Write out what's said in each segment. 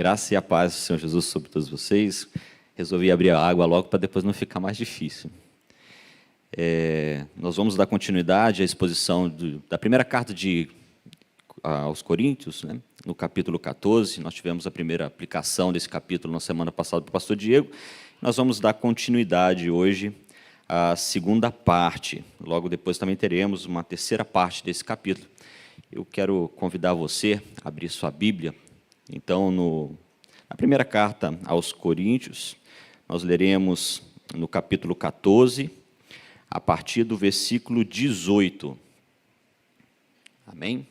graça e a paz do Senhor Jesus sobre todos vocês. Resolvi abrir a água logo para depois não ficar mais difícil. Nós vamos dar continuidade à exposição da primeira carta aos Coríntios, né? No capítulo 14. Nós tivemos a primeira aplicação desse capítulo na semana passada para o pastor Diego. Nós vamos dar continuidade hoje à segunda parte. Logo depois também teremos uma terceira parte desse capítulo. Eu quero convidar você a abrir sua Bíblia. Então, na primeira carta aos Coríntios, nós leremos no capítulo 14, a partir do versículo 18. Amém?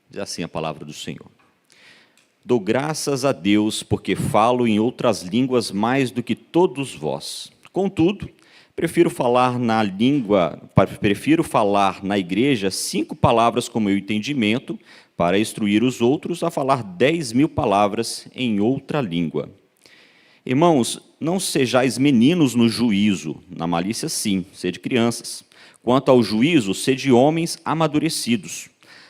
Diz assim a palavra do Senhor. Dou graças a Deus, porque falo em outras línguas mais do que todos vós. Contudo, prefiro falar na igreja 5 palavras com meu entendimento, para instruir os outros a falar 10.000 palavras em outra língua. Irmãos, não sejais meninos no juízo, na malícia sim, sede crianças. Quanto ao juízo, sede homens amadurecidos.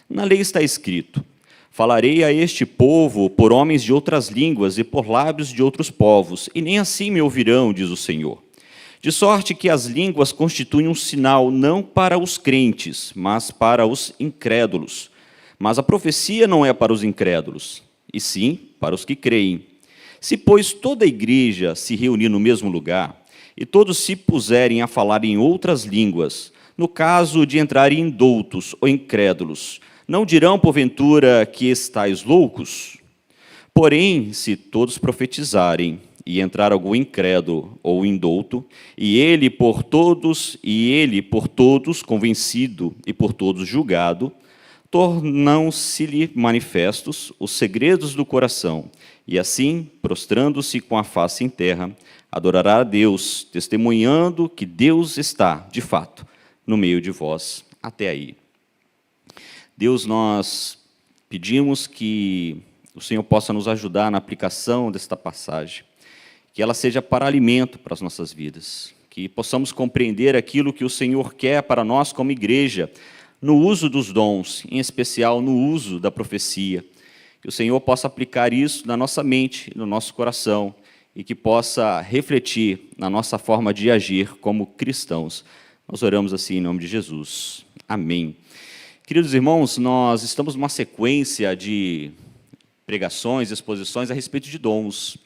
Na lei está escrito: falarei a este povo por homens de outras línguas e por lábios de outros povos, e nem assim me ouvirão, diz o Senhor. De sorte que as línguas constituem um sinal não para os crentes, mas para os incrédulos. Mas a profecia não é para os incrédulos, e sim para os que creem. Se, pois, toda a igreja se reunir no mesmo lugar, e todos se puserem a falar em outras línguas, no caso de entrarem indoutos ou incrédulos, não dirão, porventura, que estáis loucos? Porém, se todos profetizarem, e entrar algum incrédulo ou indouto, e ele por todos convencido e por todos julgado, tornam-se-lhe manifestos os segredos do coração, e assim, prostrando-se com a face em terra, adorará a Deus, testemunhando que Deus está, de fato, no meio de vós. Até aí. Deus, nós pedimos que o Senhor possa nos ajudar na aplicação desta passagem, que ela seja para alimento para as nossas vidas, que possamos compreender aquilo que o Senhor quer para nós como igreja, no uso dos dons, em especial no uso da profecia, que o Senhor possa aplicar isso na nossa mente, no nosso coração, e que possa refletir na nossa forma de agir como cristãos. Nós oramos assim em nome de Jesus. Amém. Queridos irmãos, nós estamos numa sequência de pregações, exposições a respeito de dons.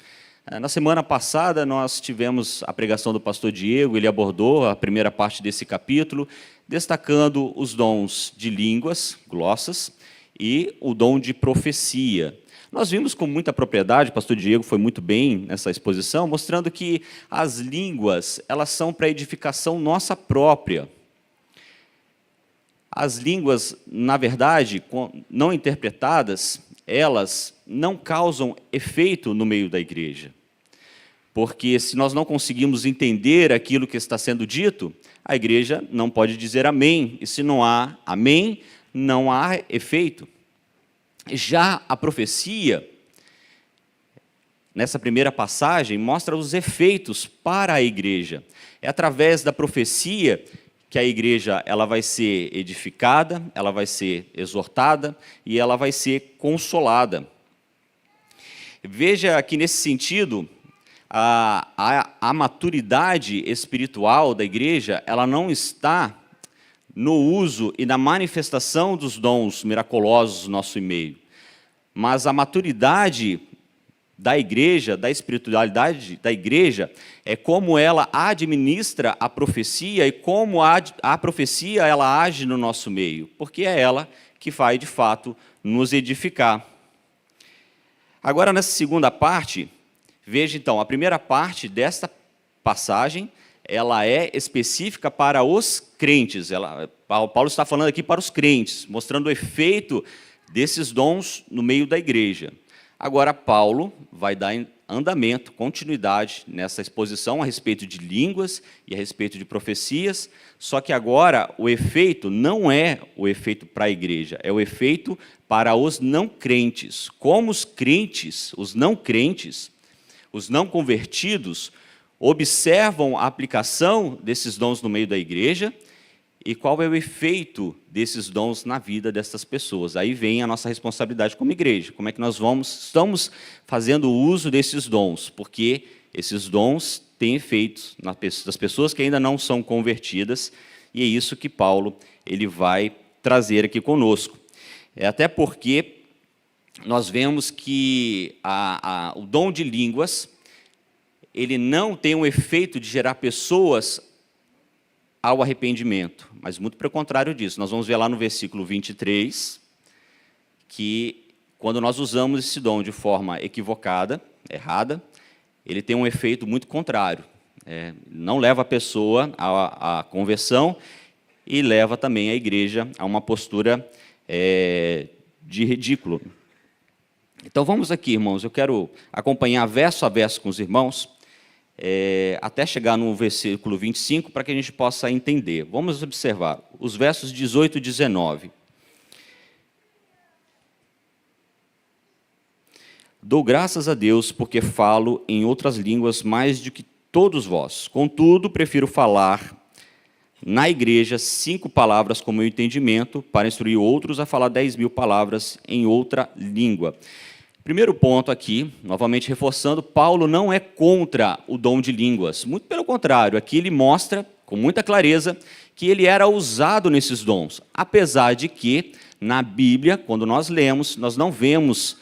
Na semana passada, nós tivemos a pregação do pastor Diego, ele abordou a primeira parte desse capítulo, destacando os dons de línguas, glossas, e o dom de profecia. Nós vimos com muita propriedade, o pastor Diego foi muito bem nessa exposição, mostrando que as línguas, elas são para edificação nossa própria. As línguas, na verdade, não interpretadas, elas não causam efeito no meio da igreja. Porque se nós não conseguimos entender aquilo que está sendo dito, a igreja não pode dizer amém. E se não há amém, não há efeito. Já a profecia, nessa primeira passagem, mostra os efeitos para a igreja. É através da profecia que a igreja ela vai ser edificada, ela vai ser exortada e ela vai ser consolada. Veja que, nesse sentido, a maturidade espiritual da igreja ela não está no uso e na manifestação dos dons miraculosos no nosso meio, mas a maturidade da igreja, da espiritualidade da igreja, é como ela administra a profecia e como a profecia ela age no nosso meio, porque é ela que vai, de fato, nos edificar. Agora, nessa segunda parte, veja então, a primeira parte desta passagem, ela é específica para os crentes. Paulo está falando aqui para os crentes, mostrando o efeito desses dons no meio da igreja. Agora, Paulo vai dar andamento, continuidade nessa exposição a respeito de línguas e a respeito de profecias, só que agora o efeito não é o efeito para a igreja, é o efeito para os não crentes. Como os crentes, os não convertidos, observam a aplicação desses dons no meio da igreja e qual é o efeito desses dons na vida dessas pessoas. Aí vem a nossa responsabilidade como igreja. Como é que nós estamos fazendo uso desses dons? Porque esses dons têm efeitos nas pessoas que ainda não são convertidas, e é isso que Paulo ele vai trazer aqui conosco. Até porque nós vemos que o dom de línguas ele não tem um efeito de gerar pessoas ao arrependimento, mas muito pelo contrário disso. Nós vamos ver lá no versículo 23, que quando nós usamos esse dom de forma equivocada, errada, ele tem um efeito muito contrário. Não leva a pessoa à conversão e leva também a igreja a uma postura de ridículo. Então vamos aqui, irmãos, eu quero acompanhar verso a verso com os irmãos, até chegar no versículo 25, para que a gente possa entender. Vamos observar os versos 18 e 19. Dou graças a Deus, porque falo em outras línguas mais do que todos vós. Contudo, prefiro falar na igreja 5 palavras com meu entendimento, para instruir outros a falar 10.000 palavras em outra língua. Primeiro ponto aqui, novamente reforçando, Paulo não é contra o dom de línguas. Muito pelo contrário, aqui ele mostra com muita clareza que ele era usado nesses dons. Apesar de que, na Bíblia, quando nós lemos, nós não vemos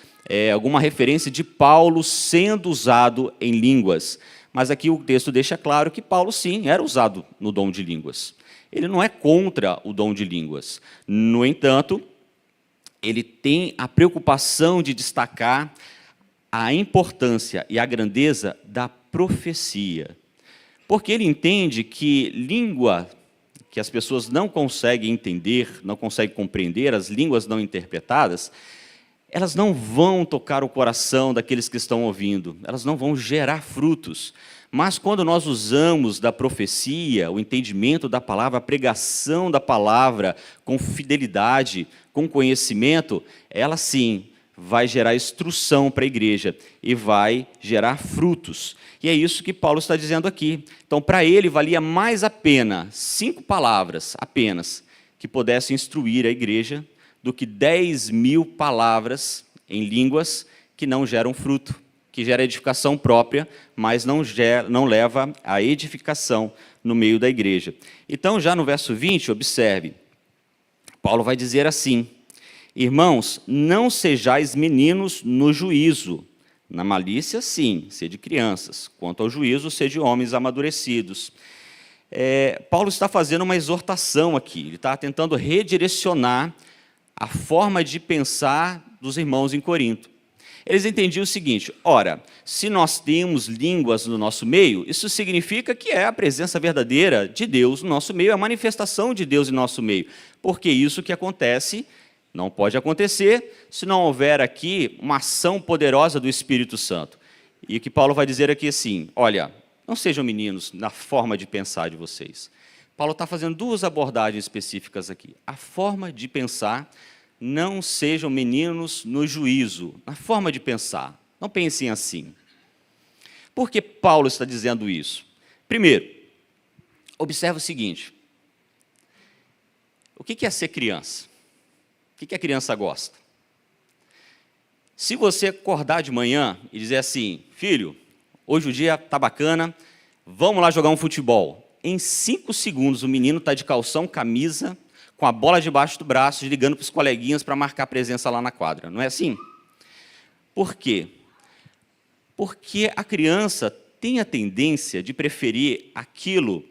alguma referência de Paulo sendo usado em línguas. Mas aqui o texto deixa claro que Paulo, sim, era usado no dom de línguas. Ele não é contra o dom de línguas. No entanto, ele tem a preocupação de destacar a importância e a grandeza da profecia. Porque ele entende que língua que as pessoas não conseguem entender, não conseguem compreender, as línguas não interpretadas, elas não vão tocar o coração daqueles que estão ouvindo, elas não vão gerar frutos. Mas quando nós usamos da profecia, o entendimento da palavra, a pregação da palavra com fidelidade, com conhecimento, ela sim vai gerar instrução para a igreja e vai gerar frutos. E é isso que Paulo está dizendo aqui. Então, para ele, valia mais a pena 5 palavras apenas que pudessem instruir a igreja do que 10.000 palavras em línguas que não geram fruto, que gera edificação própria, mas não leva à edificação no meio da igreja. Então, já no verso 20, observe, Paulo vai dizer assim: irmãos, não sejais meninos no juízo. Na malícia, sim, sede crianças. Quanto ao juízo, sede homens amadurecidos. Paulo está fazendo uma exortação aqui, ele está tentando redirecionar a forma de pensar dos irmãos em Corinto. Eles entendiam o seguinte: ora, se nós temos línguas no nosso meio, isso significa que é a presença verdadeira de Deus no nosso meio, é a manifestação de Deus em nosso meio. Porque isso que acontece não pode acontecer se não houver aqui uma ação poderosa do Espírito Santo. E o que Paulo vai dizer aqui assim: olha, não sejam meninos na forma de pensar de vocês. Paulo está fazendo 2 abordagens específicas aqui. A forma de pensar, não sejam meninos no juízo, na forma de pensar. Não pensem assim. Por que Paulo está dizendo isso? Primeiro, observe o seguinte: o que é ser criança? O que a criança gosta? Se você acordar de manhã e dizer assim: filho, hoje o dia está bacana, vamos lá jogar um futebol. Em 5 segundos o menino está de calção, camisa, com a bola debaixo do braço, ligando para os coleguinhas para marcar presença lá na quadra. Não é assim? Por quê? Porque a criança tem a tendência de preferir aquilo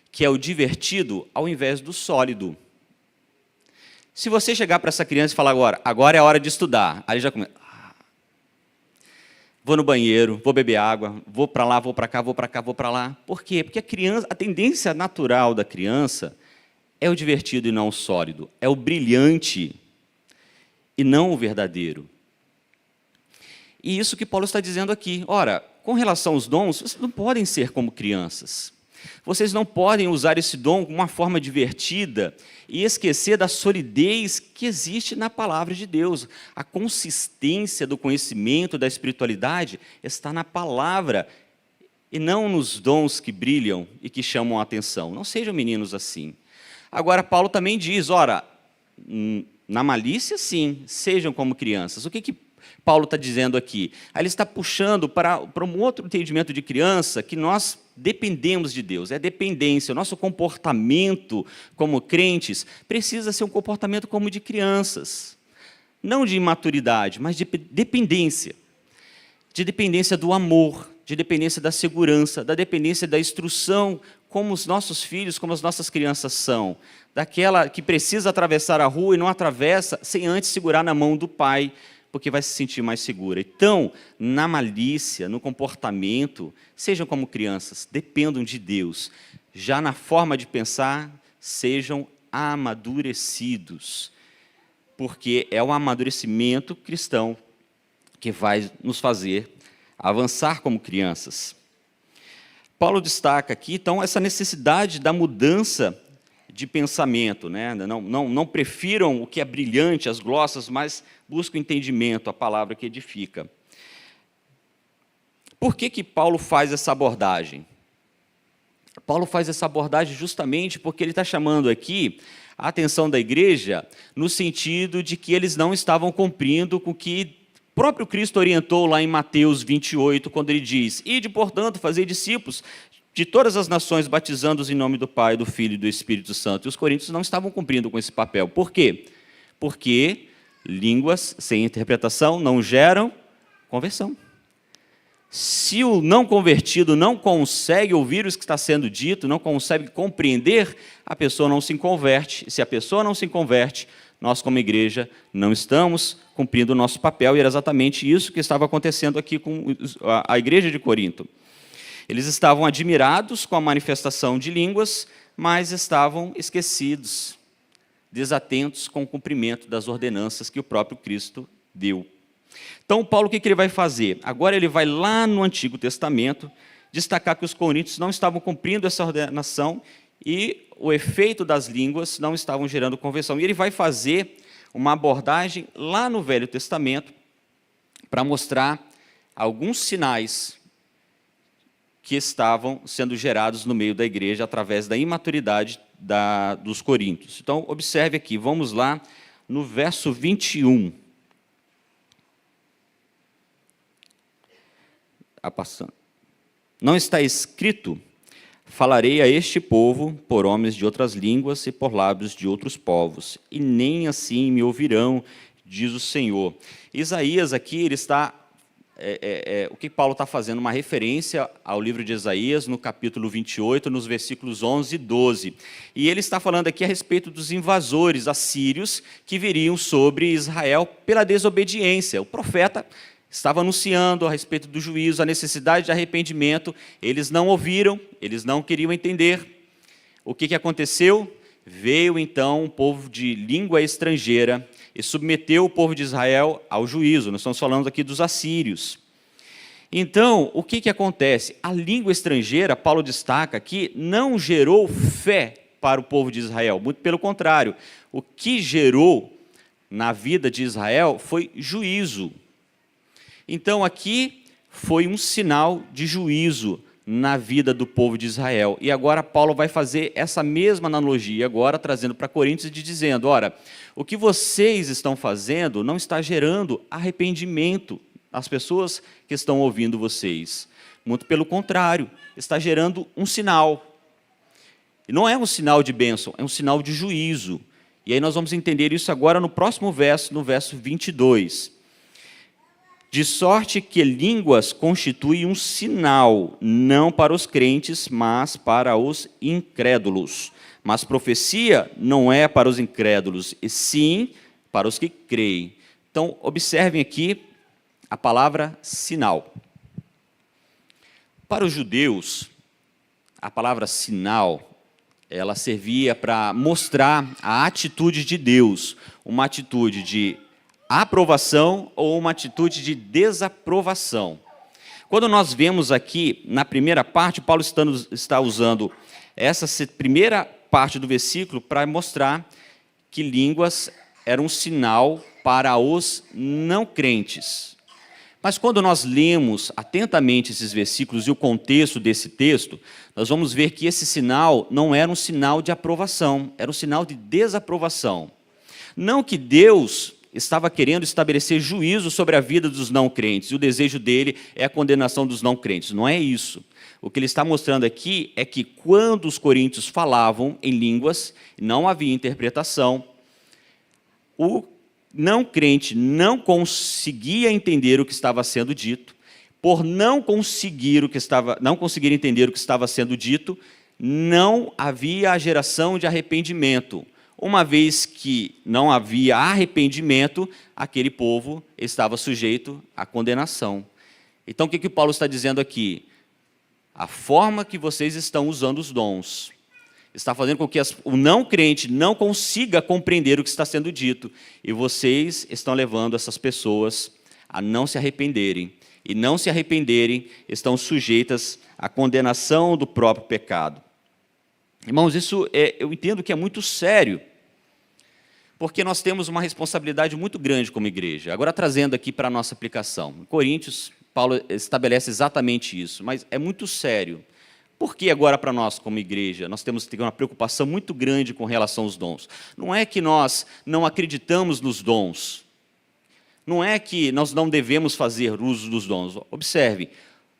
que é o divertido ao invés do sólido. Se você chegar para essa criança e falar agora é a hora de estudar, aí já começa: vou no banheiro, vou beber água, vou para lá, vou para cá, vou para cá, vou para lá. Por quê? Porque a tendência natural da criança é o divertido e não o sólido, é o brilhante e não o verdadeiro. E isso que Paulo está dizendo aqui. Ora, com relação aos dons, vocês não podem ser como crianças. Vocês não podem usar esse dom como uma forma divertida e esquecer da solidez que existe na palavra de Deus. A consistência do conhecimento, da espiritualidade, está na palavra e não nos dons que brilham e que chamam a atenção. Não sejam meninos assim. Agora, Paulo também diz, ora, na malícia, sim, sejam como crianças. O que Paulo está dizendo aqui? Aí ele está puxando para um outro entendimento de criança, que nós dependemos de Deus, é dependência. O nosso comportamento como crentes precisa ser um comportamento como de crianças. Não de imaturidade, mas de dependência. De dependência do amor, de dependência da segurança, da dependência da instrução, como os nossos filhos, como as nossas crianças são. Daquela que precisa atravessar a rua e não atravessa sem antes segurar na mão do pai, porque vai se sentir mais segura. Então, na malícia, no comportamento, sejam como crianças, dependam de Deus. Já na forma de pensar, sejam amadurecidos, porque é o amadurecimento cristão que vai nos fazer avançar como crianças. Paulo destaca aqui, então, essa necessidade da mudança de pensamento, né? Não prefiram o que é brilhante, as glossas, mas buscam entendimento, a palavra que edifica. Por que Paulo faz essa abordagem? Paulo faz essa abordagem justamente porque ele está chamando aqui a atenção da igreja no sentido de que eles não estavam cumprindo com o que o próprio Cristo orientou lá em Mateus 28, quando ele diz, ide, portanto, fazer discípulos de todas as nações, batizando-os em nome do Pai, do Filho e do Espírito Santo. E os coríntios não estavam cumprindo com esse papel. Por quê? Porque línguas sem interpretação não geram conversão. Se o não convertido não consegue ouvir o que está sendo dito, não consegue compreender, a pessoa não se converte. Se a pessoa não se converte, nós, como igreja, não estamos cumprindo o nosso papel, e era exatamente isso que estava acontecendo aqui com a igreja de Corinto. Eles estavam admirados com a manifestação de línguas, mas estavam esquecidos, desatentos com o cumprimento das ordenanças que o próprio Cristo deu. Então, Paulo, o que ele vai fazer? Agora ele vai lá no Antigo Testamento, destacar que os coríntios não estavam cumprindo essa ordenação e o efeito das línguas não estavam gerando conversão. E ele vai fazer uma abordagem lá no Velho Testamento para mostrar alguns sinais que estavam sendo gerados no meio da igreja através da imaturidade dos coríntios. Então, observe aqui, vamos lá no verso 21. Não está escrito, falarei a este povo por homens de outras línguas e por lábios de outros povos, e nem assim me ouvirão, diz o Senhor. Isaías aqui, ele está... o que Paulo está fazendo? Uma referência ao livro de Isaías, no capítulo 28, nos versículos 11 e 12. E ele está falando aqui a respeito dos invasores assírios que viriam sobre Israel pela desobediência. O profeta estava anunciando a respeito do juízo, a necessidade de arrependimento. Eles não ouviram, eles não queriam entender. O que aconteceu? Veio então um povo de língua estrangeira e submeteu o povo de Israel ao juízo. Nós estamos falando aqui dos assírios. Então, o que acontece? A língua estrangeira, Paulo destaca aqui, não gerou fé para o povo de Israel. Muito pelo contrário. O que gerou na vida de Israel foi juízo. Então, aqui foi um sinal de juízo na vida do povo de Israel. E agora Paulo vai fazer essa mesma analogia, agora trazendo para Coríntios e dizendo, ora, o que vocês estão fazendo não está gerando arrependimento às pessoas que estão ouvindo vocês. Muito pelo contrário, está gerando um sinal. E não é um sinal de bênção, é um sinal de juízo. E aí nós vamos entender isso agora no próximo verso, no verso 22. De sorte que línguas constituem um sinal, não para os crentes, mas para os incrédulos. Mas profecia não é para os incrédulos, e sim para os que creem. Então, observem aqui a palavra sinal. Para os judeus, a palavra sinal, ela servia para mostrar a atitude de Deus, uma atitude de aprovação ou uma atitude de desaprovação. Quando nós vemos aqui, na primeira parte, Paulo está usando essa primeira parte do versículo para mostrar que línguas eram um sinal para os não crentes. Mas quando nós lemos atentamente esses versículos e o contexto desse texto, nós vamos ver que esse sinal não era um sinal de aprovação, era um sinal de desaprovação. Não que Deus estava querendo estabelecer juízo sobre a vida dos não crentes, e o desejo dele é a condenação dos não crentes. Não é isso. O que ele está mostrando aqui é que quando os coríntios falavam em línguas, não havia interpretação, o não crente não conseguia entender o que estava sendo dito. Por não conseguir entender o que estava sendo dito, não havia a geração de arrependimento. Uma vez que não havia arrependimento, aquele povo estava sujeito à condenação. Então, o que Paulo está dizendo aqui? A forma que vocês estão usando os dons está fazendo com que o não crente não consiga compreender o que está sendo dito. E vocês estão levando essas pessoas a não se arrependerem. E não se arrependerem, estão sujeitas à condenação do próprio pecado. Irmãos, isso eu entendo que é muito sério, porque nós temos uma responsabilidade muito grande como igreja. Agora, trazendo aqui para a nossa aplicação. Em Coríntios, Paulo estabelece exatamente isso, mas é muito sério. Por que agora para nós, como igreja, nós temos que ter uma preocupação muito grande com relação aos dons? Não é que nós não acreditamos nos dons. Não é que nós não devemos fazer uso dos dons. Observe,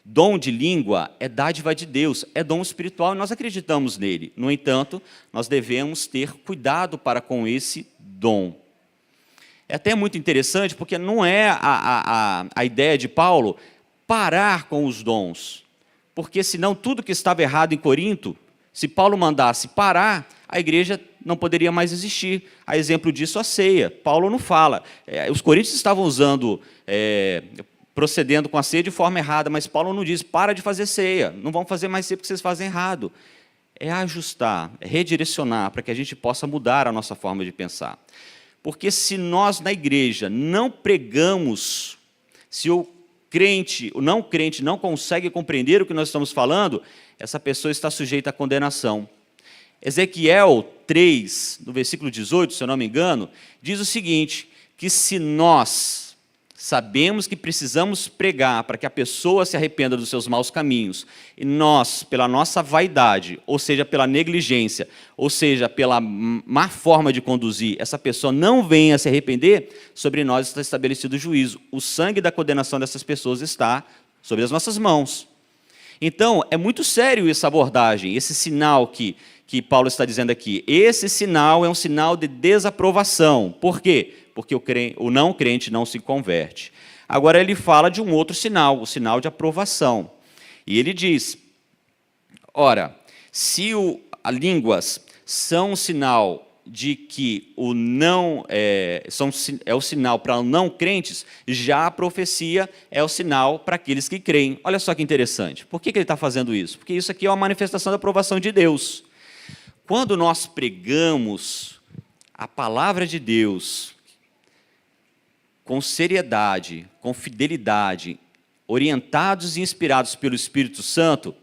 dom de língua é dádiva de Deus, é dom espiritual e nós acreditamos nele. No entanto, nós devemos ter cuidado para com esse dom. É até muito interessante, porque não é a ideia de Paulo parar com os dons. Porque senão tudo que estava errado em Corinto, se Paulo mandasse parar, a igreja não poderia mais existir. A exemplo disso, a ceia. Paulo não fala. Os coríntios estavam procedendo com a ceia de forma errada, mas Paulo não diz, para de fazer ceia, não vão fazer mais ceia porque vocês fazem errado. É ajustar, é redirecionar, para que a gente possa mudar a nossa forma de pensar. Porque se nós, na igreja, não pregamos, se o não crente não consegue compreender o que nós estamos falando, essa pessoa está sujeita à condenação. Ezequiel 3, no versículo 18, se eu não me engano, diz o seguinte, que se nós sabemos que precisamos pregar para que a pessoa se arrependa dos seus maus caminhos, e nós, pela nossa vaidade, ou seja, pela negligência, ou seja, pela má forma de conduzir, essa pessoa não venha a se arrepender, sobre nós está estabelecido o juízo. O sangue da condenação dessas pessoas está sobre as nossas mãos. Então, é muito sério essa abordagem, esse sinal que Paulo está dizendo aqui. Esse sinal é um sinal de desaprovação. Por quê? Porque o não crente não se converte. Agora ele fala de um outro sinal, o sinal de aprovação. E ele diz, ora, se as línguas são um sinal de que é o sinal para não crentes, já a profecia é o sinal para aqueles que creem. Olha só que interessante. Por que ele está fazendo isso? Porque isso aqui é uma manifestação da aprovação de Deus. Quando nós pregamos a palavra de Deus com seriedade, com fidelidade, orientados e inspirados pelo Espírito Santo,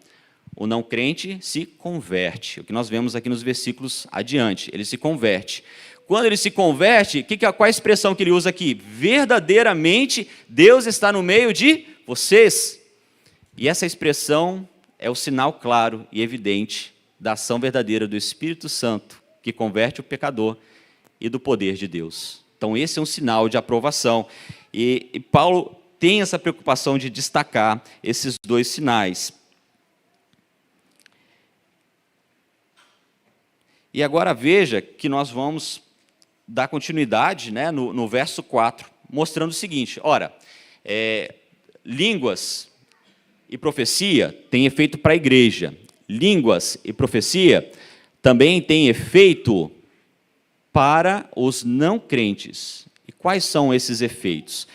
o não crente se converte. O que nós vemos aqui nos versículos adiante, ele se converte. Quando ele se converte, qual a expressão que ele usa aqui? Verdadeiramente Deus está no meio de vocês. E essa expressão é o sinal claro e evidente da ação verdadeira do Espírito Santo, que converte o pecador, e do poder de Deus. Então esse é um sinal de aprovação. E Paulo tem essa preocupação de destacar esses dois sinais. E agora veja que nós vamos dar continuidade, né, no verso 4, mostrando o seguinte, ora, línguas e profecia têm efeito para a igreja, línguas e profecia também têm efeito para os não crentes. E quais são esses efeitos?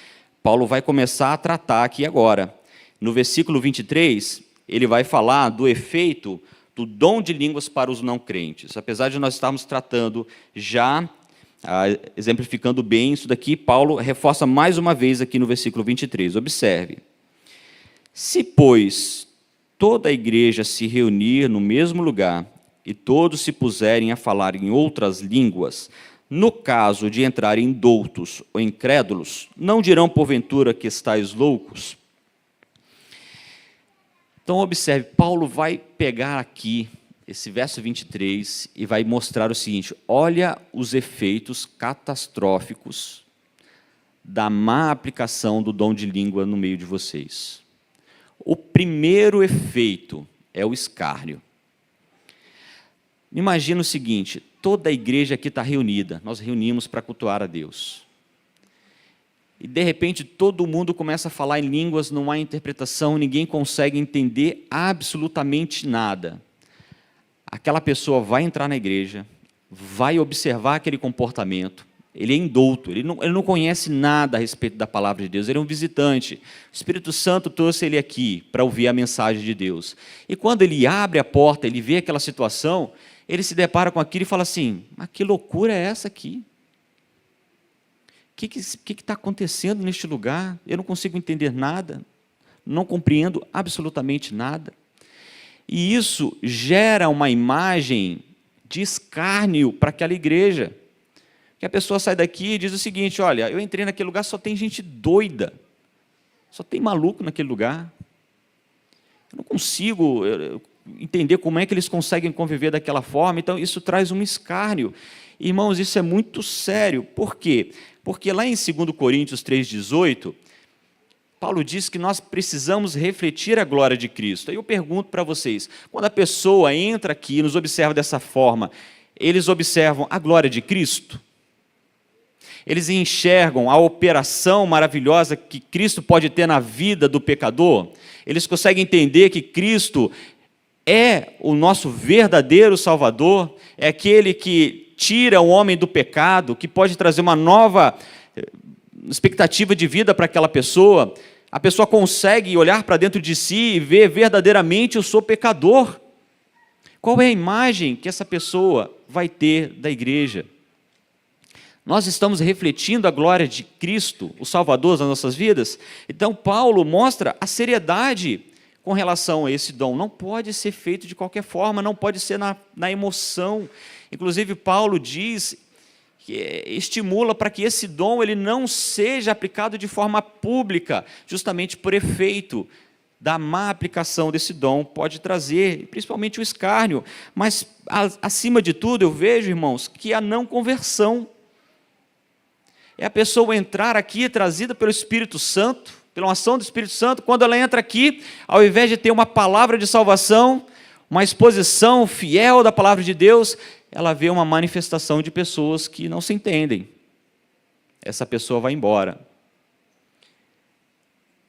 Paulo vai começar a tratar aqui agora. No versículo 23, ele vai falar do efeito do dom de línguas para os não crentes. Apesar de nós estarmos tratando já, exemplificando bem isso daqui, Paulo reforça mais uma vez aqui no versículo 23. Observe. Se, pois, toda a igreja se reunir no mesmo lugar e todos se puserem a falar em outras línguas, No caso de entrarem indoutos ou incrédulos, não dirão porventura que estáis loucos? Então, observe, Paulo vai pegar aqui esse verso 23 e vai mostrar o seguinte: olha os efeitos catastróficos da má aplicação do dom de língua no meio de vocês. O primeiro efeito é o escárnio. Imagina o seguinte: toda a igreja aqui está reunida, nós reunimos para cultuar a Deus. E, de repente, todo mundo começa a falar em línguas, não há interpretação, ninguém consegue entender absolutamente nada. Aquela pessoa vai entrar na igreja, vai observar aquele comportamento, ele é indouto, ele não conhece nada a respeito da palavra de Deus, ele é um visitante. O Espírito Santo trouxe ele aqui para ouvir a mensagem de Deus. E quando ele abre a porta, ele vê aquela situação, ele se depara com aquilo e fala assim: mas que loucura é essa aqui? O que está acontecendo neste lugar? Eu não consigo entender nada, não compreendo absolutamente nada. E isso gera uma imagem de escárnio para aquela igreja. Que a pessoa sai daqui e diz o seguinte: olha, eu entrei naquele lugar, só tem gente doida, só tem maluco naquele lugar. Eu não consigo entender como é que eles conseguem conviver daquela forma. Então, isso traz um escárnio. Irmãos, isso é muito sério. Por quê? Porque lá em 2 Coríntios 3,18, Paulo diz que nós precisamos refletir a glória de Cristo. Aí eu pergunto para vocês, quando a pessoa entra aqui e nos observa dessa forma, eles observam a glória de Cristo? Eles enxergam a operação maravilhosa que Cristo pode ter na vida do pecador? Eles conseguem entender que Cristo é o nosso verdadeiro Salvador? É aquele que tira o homem do pecado, que pode trazer uma nova expectativa de vida para aquela pessoa? A pessoa consegue olhar para dentro de si e ver verdadeiramente: eu sou pecador. Qual é a imagem que essa pessoa vai ter da igreja? Nós estamos refletindo a glória de Cristo, o Salvador das nossas vidas? Então, Paulo mostra a seriedade com relação a esse dom. Não pode ser feito de qualquer forma, não pode ser na emoção. Inclusive, Paulo diz, que estimula para que esse dom ele não seja aplicado de forma pública, justamente por efeito da má aplicação desse dom, pode trazer, principalmente, o escárnio. Mas, acima de tudo, eu vejo, irmãos, que a não conversão é a pessoa entrar aqui, trazida pelo Espírito Santo, pela ação do Espírito Santo. Quando ela entra aqui, ao invés de ter uma palavra de salvação, uma exposição fiel da palavra de Deus, ela vê uma manifestação de pessoas que não se entendem. Essa pessoa vai embora.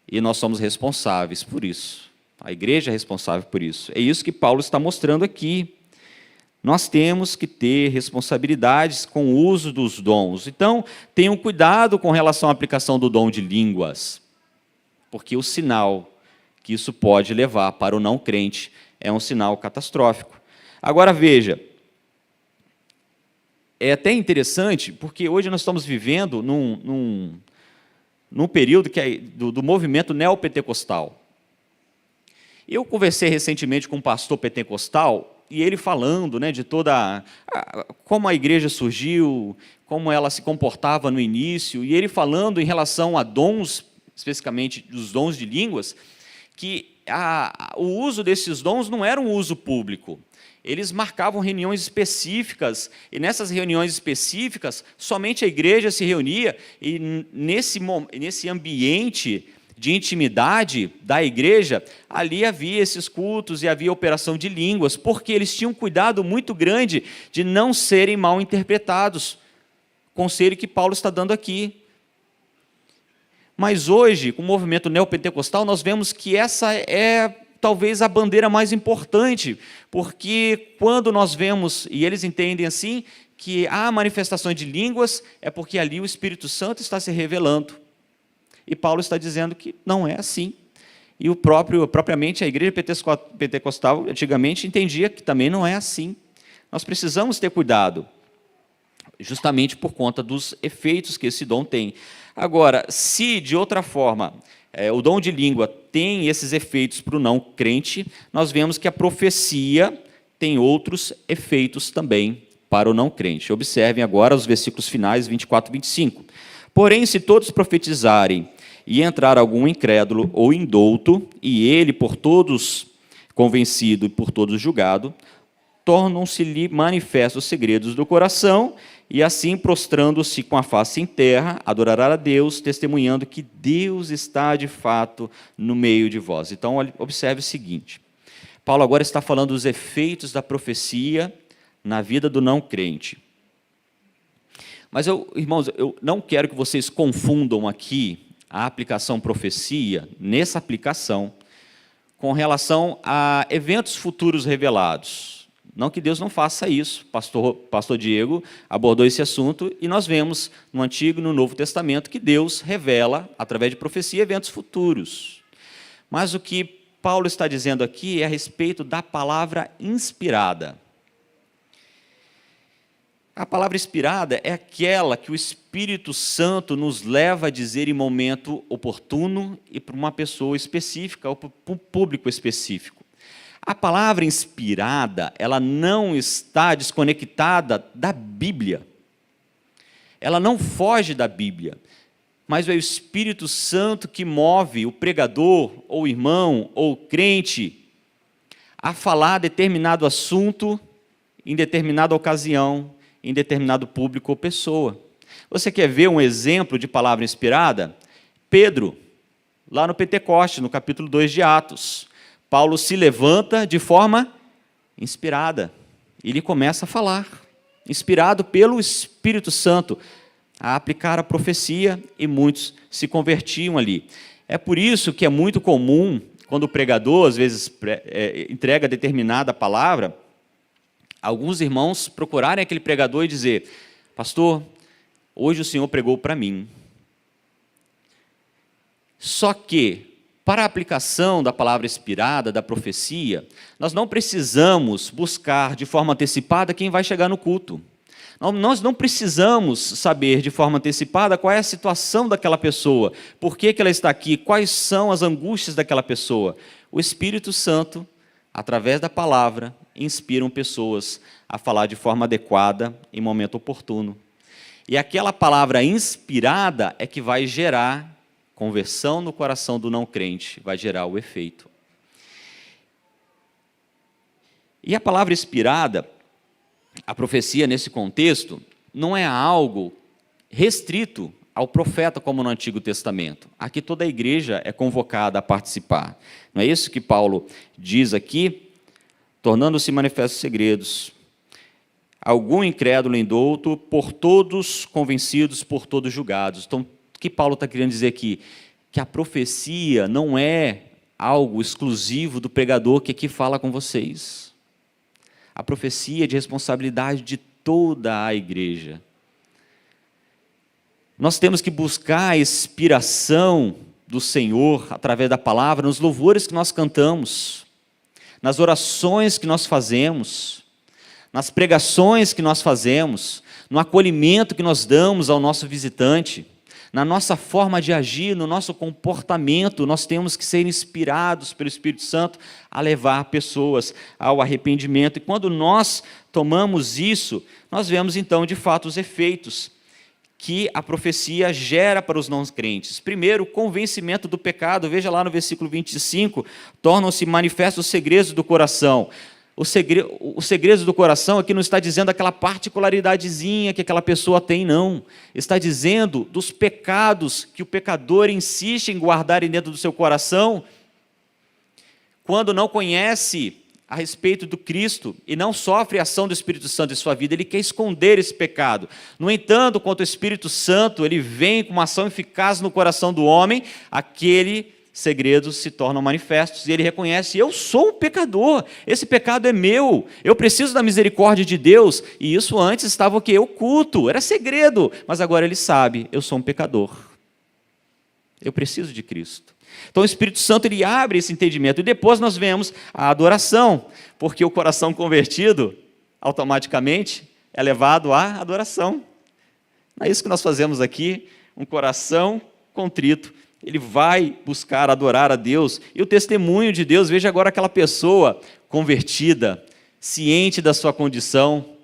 E nós somos responsáveis por isso. A igreja é responsável por isso. É isso que Paulo está mostrando aqui. Nós temos que ter responsabilidades com o uso dos dons. Então, tenham cuidado com relação à aplicação do dom de línguas, porque o sinal que isso pode levar para o não crente é um sinal catastrófico. Agora, veja, é até interessante, porque hoje nós estamos vivendo num período que é do movimento neopentecostal. Eu conversei recentemente com um pastor pentecostal, e ele falando, de toda como a igreja surgiu, como ela se comportava no início, e ele falando em relação a dons, especificamente dos dons de línguas, que o uso desses dons não era um uso público. Eles marcavam reuniões específicas, e nessas reuniões específicas, somente a igreja se reunia, e nesse ambiente de intimidade da igreja, ali havia esses cultos e havia operação de línguas, porque eles tinham um cuidado muito grande de não serem mal interpretados. Conselho que Paulo está dando aqui. Mas hoje, com o movimento neopentecostal, nós vemos que essa é talvez a bandeira mais importante, porque quando nós vemos, e eles entendem assim, que há manifestações de línguas, é porque ali o Espírito Santo está se revelando. E Paulo está dizendo que não é assim. E propriamente a igreja pentecostal, antigamente, entendia que também não é assim. Nós precisamos ter cuidado, justamente por conta dos efeitos que esse dom tem. Agora, se de outra forma o dom de língua tem esses efeitos para o não crente, nós vemos que a profecia tem outros efeitos também para o não crente. Observem agora os versículos finais, 24 e 25. Porém, se todos profetizarem e entrar algum incrédulo ou indouto, e ele por todos convencido e por todos julgado, tornam-se-lhe manifestos os segredos do coração, e assim, prostrando-se com a face em terra, adorará a Deus, testemunhando que Deus está de fato no meio de vós. Então, observe o seguinte, Paulo agora está falando dos efeitos da profecia na vida do não crente. Mas, irmãos, eu não quero que vocês confundam aqui a aplicação profecia, nessa aplicação, com relação a eventos futuros revelados. Não que Deus não faça isso, pastor Diego abordou esse assunto, e nós vemos no Antigo e no Novo Testamento que Deus revela, através de profecia, eventos futuros. Mas o que Paulo está dizendo aqui é a respeito da palavra inspirada. A palavra inspirada é aquela que o Espírito Santo nos leva a dizer em momento oportuno e para uma pessoa específica ou para um público específico. A palavra inspirada, ela não está desconectada da Bíblia. Ela não foge da Bíblia, mas é o Espírito Santo que move o pregador, ou o irmão, ou o crente, a falar determinado assunto, em determinada ocasião, em determinado público ou pessoa. Você quer ver um exemplo de palavra inspirada? Pedro, lá no Pentecoste, no capítulo 2 de Atos. Paulo se levanta de forma inspirada. Ele começa a falar, inspirado pelo Espírito Santo, a aplicar a profecia, e muitos se convertiam ali. É por isso que é muito comum, quando o pregador, às vezes, entrega determinada palavra, alguns irmãos procurarem aquele pregador e dizer: pastor, hoje o Senhor pregou para mim. Só que, para a aplicação da palavra inspirada, da profecia, nós não precisamos buscar de forma antecipada quem vai chegar no culto. Nós não precisamos saber de forma antecipada qual é a situação daquela pessoa, por que ela está aqui, quais são as angústias daquela pessoa. O Espírito Santo, através da palavra, inspiram pessoas a falar de forma adequada, em momento oportuno. E aquela palavra inspirada é que vai gerar conversão no coração do não crente, vai gerar o efeito. E a palavra inspirada, a profecia nesse contexto, não é algo restrito ao profeta como no Antigo Testamento. Aqui toda a igreja é convocada a participar. Não é isso que Paulo diz aqui? Tornando-se manifestos segredos, algum incrédulo indouto, por todos convencidos, por todos julgados. Então, o que Paulo está querendo dizer aqui? Que a profecia não é algo exclusivo do pregador que aqui fala com vocês. A profecia é de responsabilidade de toda a igreja. Nós temos que buscar a inspiração do Senhor através da palavra, nos louvores que nós cantamos, nas orações que nós fazemos, nas pregações que nós fazemos, no acolhimento que nós damos ao nosso visitante, na nossa forma de agir, no nosso comportamento. Nós temos que ser inspirados pelo Espírito Santo a levar pessoas ao arrependimento. E quando nós tomamos isso, nós vemos então de fato os efeitos que a profecia gera para os não crentes. Primeiro, o convencimento do pecado. Veja lá no versículo 25, tornam-se manifestos os segredos do coração. Os segredos do coração aqui não está dizendo aquela particularidadezinha que aquela pessoa tem, não. Está dizendo dos pecados que o pecador insiste em guardar dentro do seu coração, quando não conhece a respeito do Cristo e não sofre a ação do Espírito Santo em sua vida. Ele quer esconder esse pecado. No entanto, quando o Espírito Santo ele vem com uma ação eficaz no coração do homem, aquele segredos se tornam manifestos, e ele reconhece: eu sou um pecador, esse pecado é meu, eu preciso da misericórdia de Deus. E isso antes estava o quê? Oculto, era segredo, mas agora ele sabe: eu sou um pecador, eu preciso de Cristo. Então o Espírito Santo ele abre esse entendimento, e depois nós vemos a adoração, porque o coração convertido, automaticamente, é levado à adoração. Não é isso que nós fazemos aqui? Um coração contrito, ele vai buscar adorar a Deus, e o testemunho de Deus. Veja agora aquela pessoa convertida, ciente da sua condição,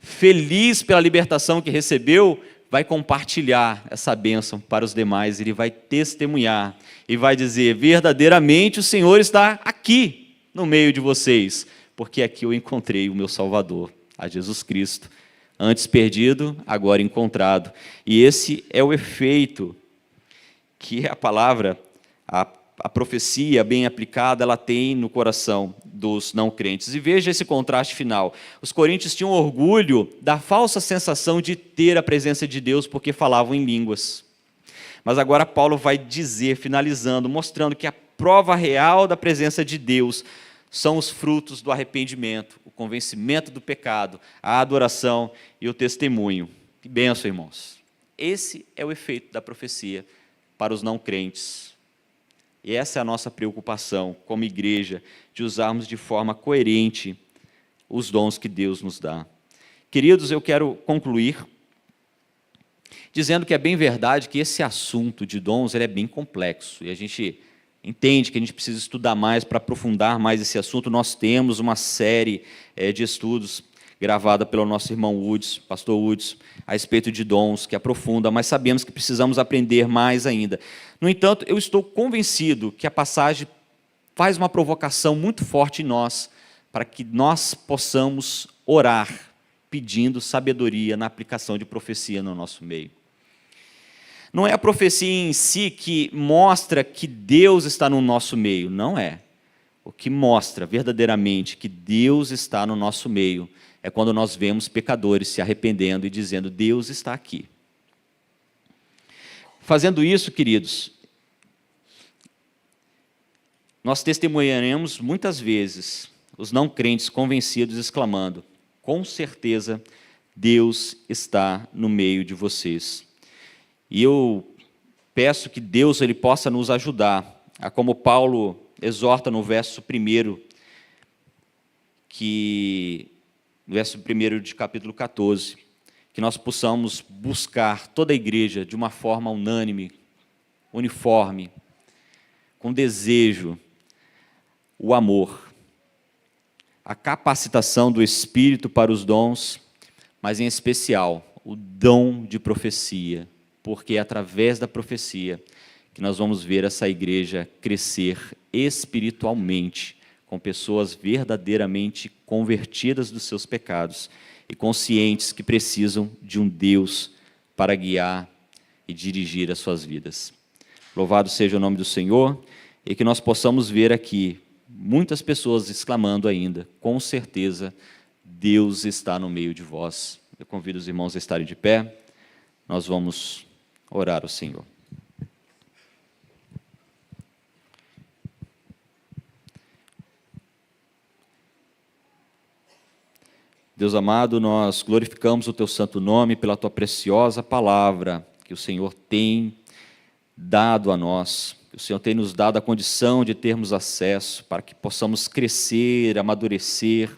feliz pela libertação que recebeu, vai compartilhar essa bênção para os demais, ele vai testemunhar e vai dizer: verdadeiramente o Senhor está aqui no meio de vocês, porque aqui eu encontrei o meu Salvador, a Jesus Cristo, antes perdido, agora encontrado. E esse é o efeito que a palavra, a profecia bem aplicada, ela tem no coração dos não crentes. E veja esse contraste final. Os coríntios tinham orgulho da falsa sensação de ter a presença de Deus porque falavam em línguas. Mas agora Paulo vai dizer, finalizando, mostrando que a prova real da presença de Deus são os frutos do arrependimento, o convencimento do pecado, a adoração e o testemunho. Que bênção, irmãos. Esse é o efeito da profecia para os não crentes. E essa é a nossa preocupação como igreja, de usarmos de forma coerente os dons que Deus nos dá. Queridos, eu quero concluir dizendo que é bem verdade que esse assunto de dons ele é bem complexo, e a gente entende que a gente precisa estudar mais para aprofundar mais esse assunto. Nós temos uma série de estudos gravada pelo nosso irmão Woods, pastor Woods, a respeito de dons, que aprofunda, mas sabemos que precisamos aprender mais ainda. No entanto, eu estou convencido que a passagem faz uma provocação muito forte em nós, para que nós possamos orar, pedindo sabedoria na aplicação de profecia no nosso meio. Não é a profecia em si que mostra que Deus está no nosso meio, não é. O que mostra verdadeiramente que Deus está no nosso meio é quando nós vemos pecadores se arrependendo e dizendo: Deus está aqui. Fazendo isso, queridos, nós testemunharemos muitas vezes os não crentes convencidos exclamando: com certeza Deus está no meio de vocês. E eu peço que Deus ele possa nos ajudar, a como Paulo exorta no verso 1, no verso 1 de capítulo 14, que nós possamos buscar toda a igreja de uma forma unânime, uniforme, com desejo, o amor, a capacitação do Espírito para os dons, mas em especial o dom de profecia, porque é através da profecia que nós vamos ver essa igreja crescer espiritualmente, com pessoas verdadeiramente convertidas dos seus pecados e conscientes que precisam de um Deus para guiar e dirigir as suas vidas. Louvado seja o nome do Senhor, e que nós possamos ver aqui muitas pessoas exclamando ainda: com certeza Deus está no meio de vós. Eu convido os irmãos a estarem de pé, nós vamos orar ao Senhor. Deus amado, nós glorificamos o Teu santo nome pela Tua preciosa palavra que o Senhor tem dado a nós, que o Senhor tem nos dado a condição de termos acesso, para que possamos crescer, amadurecer,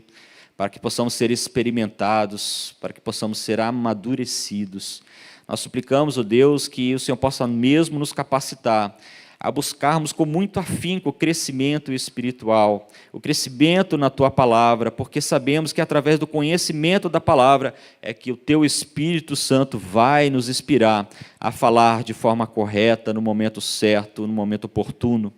para que possamos ser experimentados, para que possamos ser amadurecidos. Nós suplicamos, ó Deus, que o Senhor possa mesmo nos capacitar a buscarmos com muito afinco o crescimento espiritual, o crescimento na Tua palavra, porque sabemos que através do conhecimento da palavra é que o Teu Espírito Santo vai nos inspirar a falar de forma correta, no momento certo, no momento oportuno,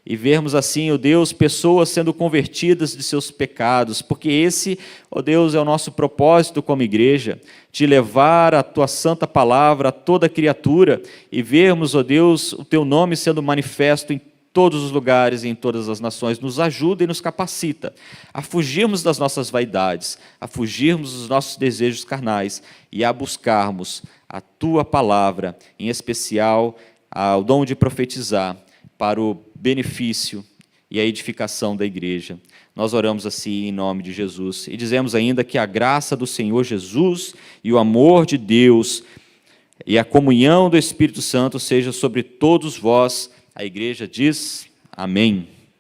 e vermos assim, ó Deus, pessoas sendo convertidas de seus pecados, porque esse, ó Deus, é o nosso propósito como igreja, de levar a Tua santa palavra a toda criatura, e vermos, ó Deus, o Teu nome sendo manifesto em todos os lugares e em todas as nações. Nos ajuda e nos capacita a fugirmos das nossas vaidades, a fugirmos dos nossos desejos carnais e a buscarmos a Tua palavra, em especial o dom de profetizar, para o benefício e a edificação da igreja. Nós oramos assim em nome de Jesus e dizemos ainda que a graça do Senhor Jesus e o amor de Deus e a comunhão do Espírito Santo seja sobre todos vós. A igreja diz amém.